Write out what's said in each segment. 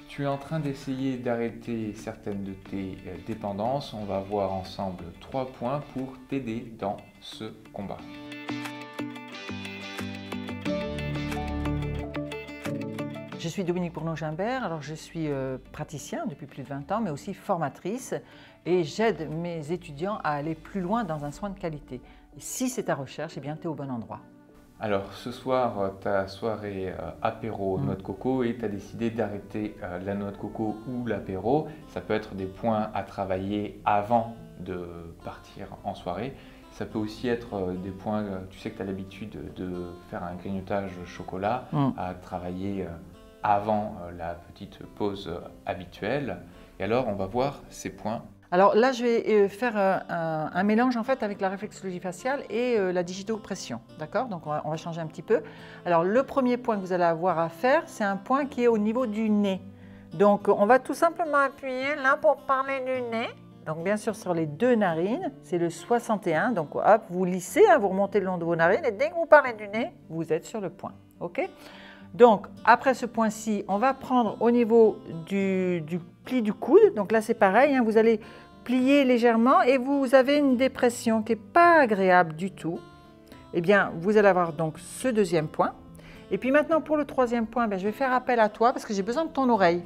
Tu es en train d'essayer d'arrêter certaines de tes dépendances. On va voir ensemble 3 points pour t'aider dans ce combat. Je suis Dominique Bournon-Gimbert, alors je suis praticien depuis plus de 20 ans, mais aussi formatrice et j'aide mes étudiants à aller plus loin dans un soin de qualité. Et si c'est ta recherche, eh bien tu es au bon endroit. Alors ce soir, ta soirée apéro noix de coco et tu as décidé d'arrêter la noix de coco ou l'apéro. Ça peut être des points à travailler avant de partir en soirée. Ça peut aussi être des points, tu sais que tu as l'habitude de faire un grignotage chocolat, à travailler avant la petite pause habituelle. Et alors on va voir ces points. Alors là, je vais faire un mélange en fait avec la réflexologie faciale et la digitopression, d'accord? Donc on va changer un petit peu. Alors le premier point que vous allez avoir à faire, c'est un point qui est au niveau du nez. Donc on va tout simplement appuyer là pour parler du nez. Donc bien sûr sur les deux narines, c'est le 61. Donc hop, vous lissez, hein, vous remontez le long de vos narines et dès que vous parlez du nez, vous êtes sur le point, ok? Donc après ce point-ci, on va prendre au niveau du pli du coude. Donc là c'est pareil, hein, vous allez plier légèrement et vous avez une dépression qui n'est pas agréable du tout. Eh bien vous allez avoir donc ce deuxième point. Et puis maintenant pour le troisième point, je vais faire appel à toi parce que j'ai besoin de ton oreille.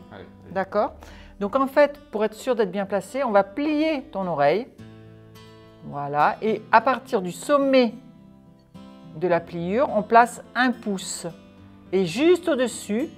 D'accord? Donc en fait, pour être sûr d'être bien placé, on va plier ton oreille. Voilà. Et à partir du sommet de la pliure, on place un pouce. Et juste au-dessus,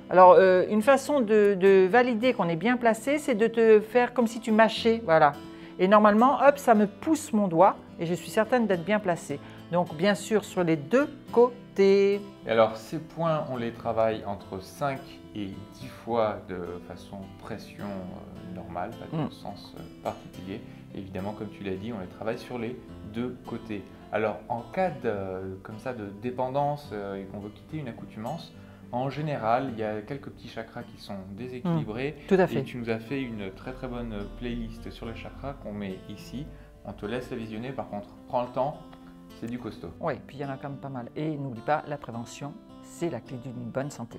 alors une façon de valider qu'on est bien placé, c'est de te faire comme si tu mâchais, voilà. Et normalement, hop, ça me pousse mon doigt et je suis certaine d'être bien placée. Donc bien sûr sur les deux côtés. Et alors ces points, on les travaille entre 5 et 10 fois de façon pression normale, pas de sens particulier. Évidemment, comme tu l'as dit, on les travaille sur les deux côtés. Alors en cas comme ça de dépendance et qu'on veut quitter une accoutumance, en général, il y a quelques petits chakras qui sont déséquilibrés. Tout à fait. Et tu nous as fait une très très bonne playlist sur les chakras qu'on met ici. On te laisse la visionner, par contre, prends le temps, c'est du costaud. Oui, puis il y en a quand même pas mal. Et n'oublie pas, la prévention, c'est la clé d'une bonne santé.